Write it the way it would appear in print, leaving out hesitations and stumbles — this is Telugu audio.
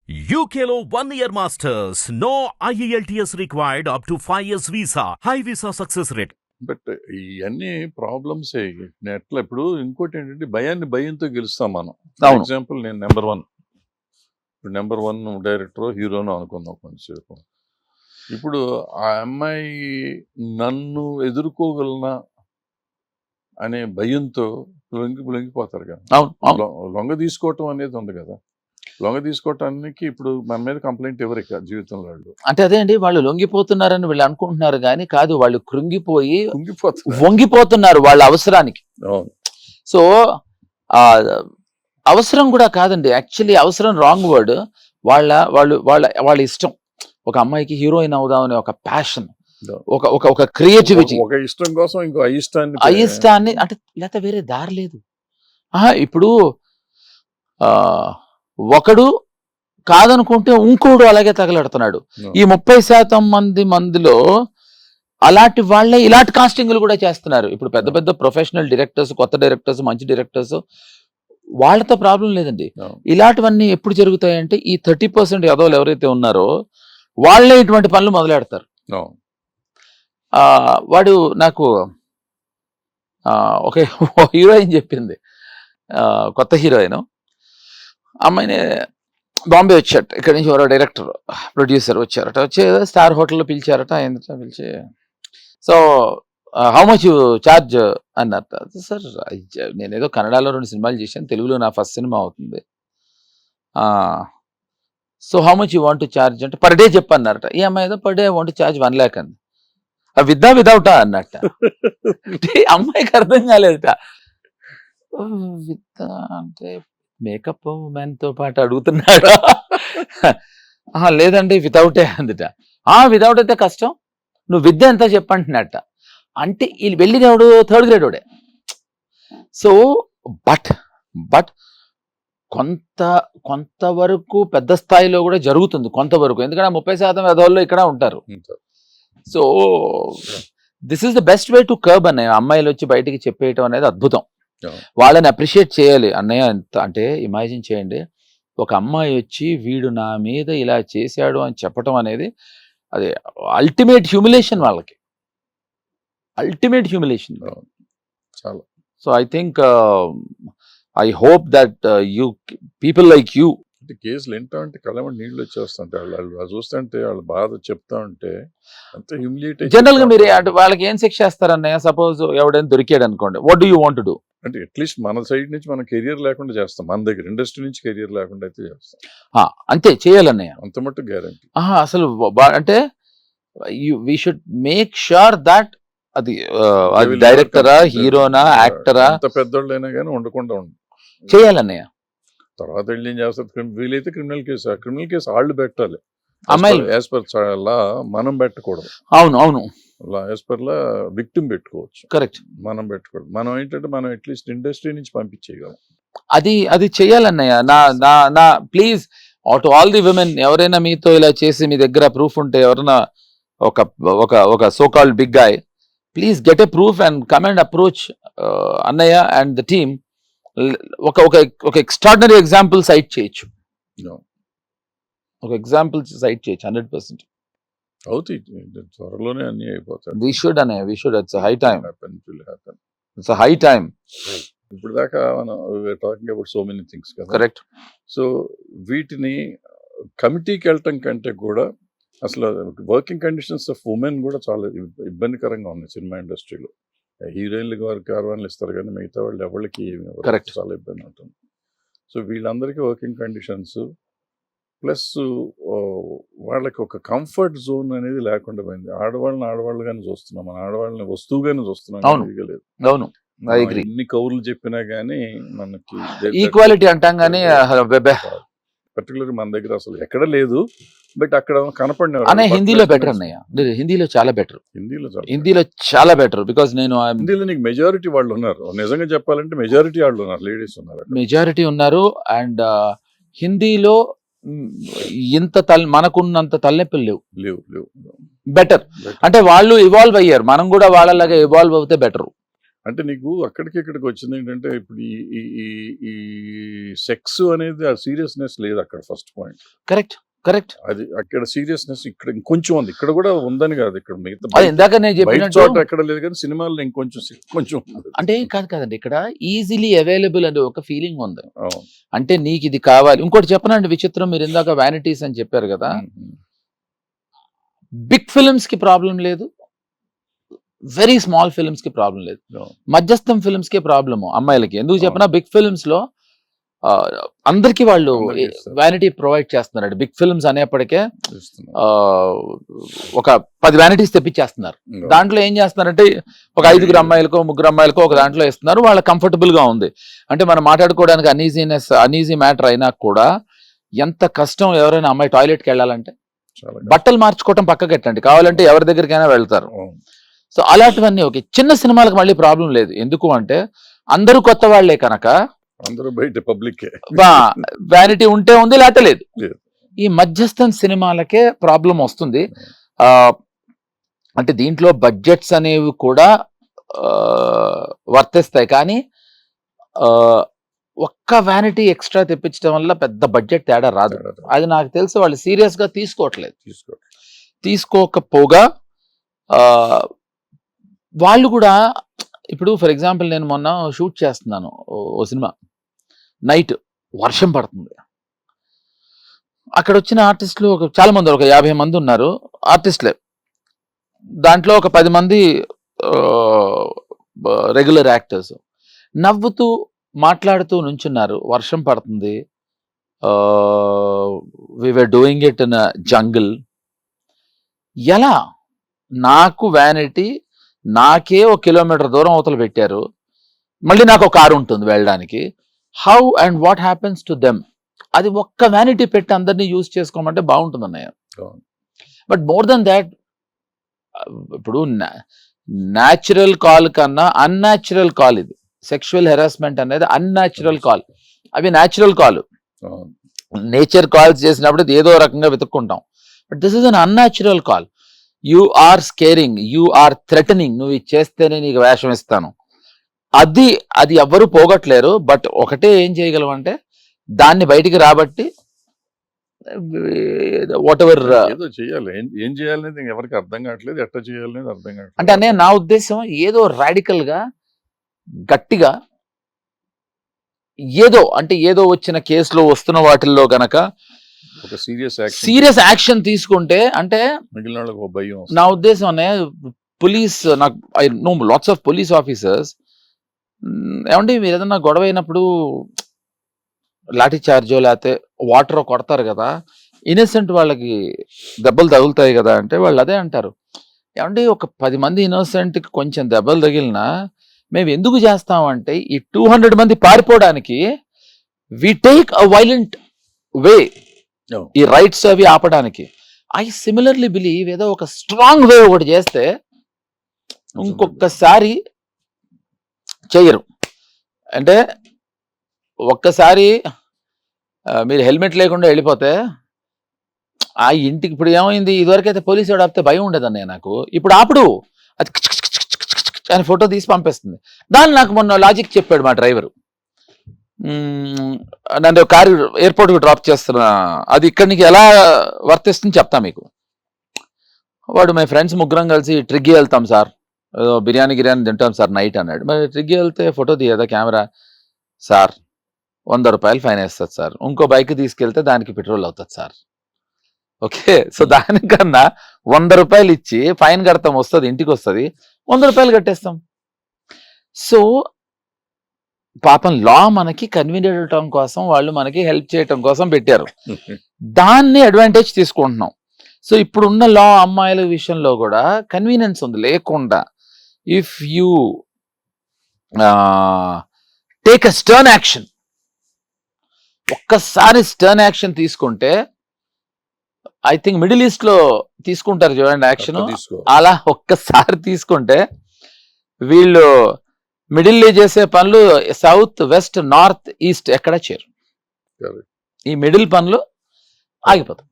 UKLO 1 year masters. No IELTS required up to 5 years visa. High visa success rate. But ఇవన్నీ ప్రాబ్లమ్స్ ఎట్లా ఇప్పుడు ఇంకోటి ఏంటంటే భయంతో గెలుస్తాం మనం. అవును. ఎగ్జాంపుల్ నేను నెంబర్ వన్ డైరెక్టర్ హీరోను అనుకుందాం కొంచెంసేపు. ఇప్పుడు ఆ అమ్మాయి నన్ను ఎదుర్కోగలనా అనే భయంతో లొంగిపోతారు కదా. అవును అవును లొంగ తీసుకోవటం అనేది ఉంది కదా. లొంగ తీసుకోవటానికి ఇప్పుడు మన మీద కంప్లైంట్ ఎవరు ఇక జీవితంలో వాళ్ళు అంటే అదే అండి, వాళ్ళు లొంగిపోతున్నారని వీళ్ళు అనుకుంటున్నారు కానీ కాదు, వాళ్ళు కృంగిపోయి కుంగిపోతారు. వంగిపోతున్నారు వాళ్ళ అవసరానికి. అవును. సో ఆ అవసరం కూడా కాదండి, యాక్చువల్లీ అవసరం రాంగ్ వర్డ్. వాళ్ళ ఇష్టం. ఒక అమ్మాయికి హీరోయిన్ అవుదామనే ఒక ప్యాషన్, ఒక క్రియేటివిటీ, ఒక ఇష్టం కోసం ఇంకో అయిష్టాన్ని అంటే లేకపోతే వేరే దారి లేదు. ఇప్పుడు ఒకడు కాదనుకుంటే ఇంకోడు అలాగే తగలడుతున్నాడు. ఈ 30% మందిలో అలాంటి వాళ్ళే ఇలాంటి కాస్టింగ్లు కూడా చేస్తున్నారు. ఇప్పుడు పెద్ద పెద్ద ప్రొఫెషనల్ డైరెక్టర్స్, కొత్త డైరెక్టర్స్, మంచి డైరెక్టర్స్, వాళ్ళతో ప్రాబ్లం లేదండి. ఇలాంటివన్నీ ఎప్పుడు జరుగుతాయంటే ఈ 30% యాదవులు ఎవరైతే ఉన్నారో వాళ్ళే ఇటువంటి పనులు మొదలెడతారు. వాడు నాకు ఒక హీరోయిన్ చెప్పింది, కొత్త హీరోయిన్ అమ్మాయిని బాంబే వచ్చారట. ఇక్కడి నుంచి ఎవరో డైరెక్టర్ ప్రొడ్యూసర్ వచ్చారట. వచ్చి స్టార్ హోటల్లో పిలిచారట. ఏంటంటే పిలిచి so how much you charge అన్నారట. సార్ నేను ఏదో కన్నడలో 2 సినిమాలు చేశాను, తెలుగులో నా ఫస్ట్ సినిమా అవుతుంది. So how much you want to charge అంటే పర్ డే చెప్పన్నారట. ఈ అమ్మాయి ఏదో per day want charge 1 lakh అంది. వితౌటా అన్నట్ట. అంటే అమ్మాయికి అర్థం కాలేదట. విత్ అంటే మేకప్ మ్యాన్ తో పాటు అడుగుతున్నాడా? లేదండి వితౌటే అందుట. వితౌట్ అయితే కష్టం, నువ్వు విద్య ఎంత చెప్పంటున్నట్ట. అంటే వీళ్ళు వెళ్ళినవాడు 3rd grade వాడే. సో బట్ కొంతవరకు పెద్ద స్థాయిలో కూడా జరుగుతుంది కొంతవరకు, ఎందుకంటే 30% ఎదవాళ్ళు ఇక్కడ ఉంటారు. So this is the best way to curb అన్నయ్య. అమ్మాయిలు వచ్చి బయటికి చెప్పేయటం అనేది అద్భుతం. వాళ్ళని అప్రిషియేట్ చేయాలి అన్నయ్య. అంటే ఇమాజిన్ చేయండి, ఒక అమ్మాయి వచ్చి వీడు నా మీద ఇలా చేశాడు అని చెప్పటం అనేది అది అల్టిమేట్ హ్యూమిలేషన్, వాళ్ళకి ultimate humiliation. So I think I hope that you people like you అంటే కేసులు ఏంటో అంటే కళ్ళ నీళ్ళు వచ్చేస్తుంటే వాళ్ళు చూస్తుంటే వాళ్ళు బాధ చెప్తా ఉంటే అంత హ్యూమిలియేట్. జనరల్ గా మీరు వాళ్ళకి ఏం శిక్ష చేస్తారన్నయ్య? సపోజ్ ఎవడైనా దొరికాడు అనుకోండి, what do you want to do? అంటే అట్లీస్ట్ మన సైడ్ నుంచి మనం కెరియర్ లేకుండా చేస్తాం, మన దగ్గర ఇండస్ట్రీ నుంచి కెరియర్ లేకుండా అయితే చేస్తాం. అంతే చేయాలన్నయ్య, అంత మట్టు గ్యారంటీ. అసలు అంటే we should make sure that అది డైరెక్టరా, హీరోనా, యాక్టరా, అంత పెద్దోళ్ళైనా కానీ ఉండకుండా చేయాలన్నయ్య. తర్వాత వెళ్ళి ఏం చేస్తారు, వీలైతే క్రిమినల్ కేసు వాళ్ళు పెట్టాలి. అమ్మాయిలు యాజ్ పర్ లా మనం పెట్టకూడదు. అవును యాజ్ పర్ లా విక్టిమ్ పెట్టుకోవచ్చు, కరెక్ట్. మనం పెట్టకూడదు. మనం ఏంటంటే మనం అట్లీస్ట్ ఇండస్ట్రీ నుంచి పంపించేయగలం. అది చెయ్యాలన్నయ్య. నా please to all the women, ఎవరైనా మీతో ఇలా చేసి మీ దగ్గర ప్రూఫ్ ఉంటే, ఎవరైనా ఒక so called big guy, please get a proof and come and approach అన్నయ్య అండ్ ద టీమ్. ఒక ఎక్స్ట్రాడినరీ ఎగ్జాంపుల్ సైట్ చేయొచ్చు, 100% అవుతాయి. త్వరలోనే అన్ని అయిపోతాయి. We should it's a high time. It's a high time. ఇప్పుడు దాకా మనం talking about so many things కదా. కరెక్ట్. సో వీటిని కమిటీకి వెళ్ళటం కంటే కూడా అసలు వర్కింగ్ కండిషన్స్ ఆఫ్ ఉమెన్ కూడా చాలా ఇబ్బందికరంగా ఉన్నాయి సినిమా ఇండస్ట్రీలో. హీరోయిన్లకి వారికి కార్వాన్లు ఇస్తారు కానీ మిగతా వాళ్ళు ఎవరికి చాలా ఇబ్బంది ఉంటుంది. సో వీళ్ళందరికీ వర్కింగ్ కండిషన్స్ ప్లస్ వాళ్ళకి ఒక కంఫర్ట్ జోన్ అనేది లేకుండా పోయింది. ఆడవాళ్ళుగానే చూస్తున్నాం, మన ఆడవాళ్ళని వస్తువుగానే చూస్తున్నాం. అవును, ఎన్ని కౌర్లు చెప్పినా గానీ మనకి ఈక్వాలిటీ అంటాం కానీ పర్టికులర్ మన దగ్గర అసలు ఎక్కడ లేదు. బట్ అక్కడ కనపడిన హిందీలో బెటర్ అన్నయ్య, హిందీలో చాలా బెటర్. హిందీలో చాలా బెటర్ బికాస్ హిందీలో నీకు మెజారిటీ వాళ్ళు ఉన్నారు. నిజంగా చెప్పాలంటే మెజారిటీ వాళ్ళు ఉన్నారు, లేడీస్ ఉన్నారు, మెజారిటీ ఉన్నారు. అండ్ హిందీలో మనకున్నంత తలనొప్పులు లేవు. బెటర్ అంటే వాళ్ళు ఇవాల్వ్ అయ్యారు, మనం కూడా వాళ్ళలాగా ఇవాల్వ్ అవుతే బెటర్. అంటే నీకు అక్కడికి ఇక్కడికి వచ్చింది ఏంటంటే ఇప్పుడు ఈ ఈ ఈ సెక్స్ అనేది ఆ సీరియస్నెస్ లేదు అక్కడ ఫస్ట్ పాయింట్. కరెక్ట్ అది అక్కడ సీరియస్నెస్ ఇక్కడ ఇంకొంచెం ఉంది, ఇక్కడ కూడా ఉందని కాదు, ఇక్కడ మిగతా అది ఇందాక నేను బయట చెప్పినట్టు చోట ఎక్కడ లేదు కానీ సినిమాల్లో ఇంకొంచెం ఉంది. అంటే కాదండి, ఇక్కడ ఈజీలీ అవైలబుల్ అనే ఒక ఫీలింగ్ ఉంది. అవును. అంటే నీకు ఇది కావాలి. ఇంకోటి చెప్పనండి విచిత్రం, మీరు ఇందాక వ్యానిటీస్ అని చెప్పారు కదా, బిగ్ ఫిల్మ్స్ కి ప్రాబ్లం లేదు, వెరీ స్మాల్ ఫిల్మ్స్ కి ప్రాబ్లం లేదు, మధ్యస్థం ఫిల్మ్స్ కి ప్రాబ్లము అమ్మాయిలకి. ఎందుకు చెప్పినా బిగ్ ఫిల్మ్స్ లో అందరికి వాళ్ళు వ్యానిటీ ప్రొవైడ్ చేస్తున్నారు. బిగ్ ఫిల్మ్స్ అనేప్పటికే ఒక 10 వ్యానిటీస్ తెప్పించేస్తున్నారు. దాంట్లో ఏం చేస్తున్నారంటే ఒక 5 అమ్మాయిలకో 3 అమ్మాయిలకో ఒక దాంట్లో ఇస్తున్నారు, వాళ్ళ కంఫర్టబుల్ గా ఉంది. అంటే మనం మాట్లాడుకోవడానికి అనీజీ మ్యాటర్ అయినా కూడా ఎంత కష్టం ఎవరైనా అమ్మాయి టాయిలెట్కి వెళ్ళాలంటే, బట్టలు మార్చుకోవటం పక్కకెట్టండి, కావాలంటే ఎవరి దగ్గరికైనా వెళ్తారు. సో అలాంటివన్నీ ఓకే. చిన్న సినిమాలకు మళ్ళీ ప్రాబ్లం లేదు. ఎందుకు అంటే అందరూ కొత్త వాళ్లే కనుక అందరూ బయట పబ్లిక్ వ్యానిటీ ఉంటే ఉంది, లేకపోతే లేదు. లేదు. ఈ మధ్యస్థం సినిమాలకే ప్రాబ్లం వస్తుంది. అంటే దీంట్లో బడ్జెట్స్ అనేవి కూడా వర్తిస్తాయి, కానీ ఒక్క వ్యానిటీ ఎక్స్ట్రా తెప్పించడం వల్ల పెద్ద బడ్జెట్ తేడా రాదు. అది నాకు తెలిసి వాళ్ళు సీరియస్ గా తీసుకోవట్లేదు. తీసుకోకపోగా వాళ్ళు కూడా ఇప్పుడు ఫర్ ఎగ్జాంపుల్ నేను మొన్న షూట్ చేస్తున్నాను ఓ సినిమా, నైట్ వర్షం పడుతుంది. అక్కడ వచ్చిన ఆర్టిస్టులు చాలా మంది, ఒక 50 మంది ఉన్నారు ఆర్టిస్టులే. దాంట్లో ఒక 10 మంది రెగ్యులర్ యాక్టర్స్. నవ్వుతూ మాట్లాడుతూ నుంచున్నారు. వర్షం పడుతుంది, we were doing it in jungle. ఎలా నాకు వ్యానిటీ, నాకే 1 కిలోమీటర్ దూరం అవతల పెట్టారు, మళ్ళీ నాకు ఒక కారు ఉంటుంది వెళ్ళడానికి. How and what happens to them? అది ఒక్క వ్యానిటీ పెట్టి అందరినీ యూజ్ చేసుకోమంటే బాగుంటుంది అన్నయ్య. బట్ మోర్ దెన్ దాట్, ఇప్పుడు న్యాచురల్ కాల్ కన్నా అన్యాచురల్ కాల్ ఇది. సెక్షువల్ హెరాస్మెంట్ అనేది అన్యాచురల్ కాల్, అవి న్యాచురల్ కాల్. నేచర్ కాల్స్ చేసినప్పుడు ఏదో రకంగా వెతుక్కుంటాం. But this is un unnatural call. You are scaring, you are threatening, నువ్వు ఇది చేస్తేనే నీకు వేషం ఇస్తాను. అది ఎవ్వరూ పోగొట్టలేరు. బట్ ఒకటే ఏం చేయగలం అంటే దాన్ని బయటికి రాబట్టి వాట్ ఎవర్ ఏదో చేయాలి. ఏం చేయాలనేది ఎవరికి అర్థం కావట్లేదు, ఎట్లా చేయాలనేది అర్థం కావట్లేదు. అంటే అనే నా ఉద్దేశం, ఏదో రాడికల్ గా గట్టిగా ఏదో వచ్చిన కేసులో వస్తున్న వాటిల్లో గనక ఒక సీరియస్ యాక్షన్ తీసుకుంటే, అంటే మిగిలిన వాళ్ళకి ఒక భయం. నా ఉద్దేశం అనే పోలీస్, నాకు I know lots of police officers, ఏమంటే మీరు ఏదన్నా గొడవ అయినప్పుడు లాఠీ చార్జో లేకపోతే వాటర్ కొడతారు కదా, ఇన్నోసెంట్ వాళ్ళకి దెబ్బలు తగులుతాయి కదా అంటే వాళ్ళు అదే అంటారు, ఏమంటే ఒక 10 మంది ఇన్నోసెంట్కి కొంచెం దెబ్బలు తగిలినా మేము ఎందుకు చేస్తామంటే ఈ 200 మంది పారిపోవడానికి వి టేక్ అ వైలెంట్ వే, ఈ రైట్స్ అవి ఆపడానికి. ఐ సిమిలర్లీ బిలీవ్ ఏదో ఒక స్ట్రాంగ్ వే ఒకటి చేస్తే ఇంకొకసారి చెయ్యరు. అంటే ఒక్కసారి మీరు హెల్మెట్ లేకుండా వెళ్ళిపోతే ఆ ఇంటికి, ఇప్పుడు ఏమైంది, ఇదివరకైతే పోలీసు వాడు ఆపితే భయం ఉండదన్నయ్య నాకు, ఇప్పుడు ఆపుడు అది అని ఫోటో తీసి పంపిస్తుంది. దాన్ని నాకు మొన్న లాజిక్ చెప్పాడు మా డ్రైవరు, నన్ను కారు ఎయిర్పోర్ట్కి డ్రాప్ చేస్తున్నా, అది ఇక్కడి నుంచి ఎలా వర్తిస్తుంది చెప్తా మీకు. వాడు మా ఫ్రెండ్స్ ముగ్గురం కలిసి ట్రిగ్గి వెళ్తాం సార్, బిర్యానీ తింటాం సార్ నైట్ అన్నాడు. మరి ట్రిగ్గి వెళ్తే ఫోటో తీయదా కెమెరా? సార్ 100 రూపాయలు ఫైన్ వేస్తుంది సార్, ఇంకో బైక్ తీసుకెళ్తే దానికి పెట్రోల్ అవుతుంది సార్. ఓకే, సో దానికన్నా 100 రూపాయలు ఇచ్చి ఫైన్ కడతాం, వస్తుంది ఇంటికి వస్తుంది, 100 రూపాయలు కట్టేస్తాం. సో పాపం లా మనకి కన్వీనియంట్ అవటం కోసం, వాళ్ళు మనకి హెల్ప్ చేయటం కోసం పెట్టారు, దాన్ని అడ్వాంటేజ్ తీసుకుంటున్నాం. సో ఇప్పుడున్న లా అమ్మాయిల విషయంలో కూడా కన్వీనియన్స్ ఉంది లేకుండా. If you take a stern action, ఒక్కసారి స్టర్న్ యాక్షన్ తీసుకుంటే, ఐ థింక్ మిడిల్ ఈస్ట్ లో తీసుకుంటారు చూడండి యాక్షన్, అలా ఒక్కసారి తీసుకుంటే వీళ్ళు మిడిల్ లో చేసే పనులు సౌత్ వెస్ట్ నార్త్ ఈస్ట్ ఎక్కడ చేరు, ఈ మిడిల్ పనులు ఆగిపోతాయి.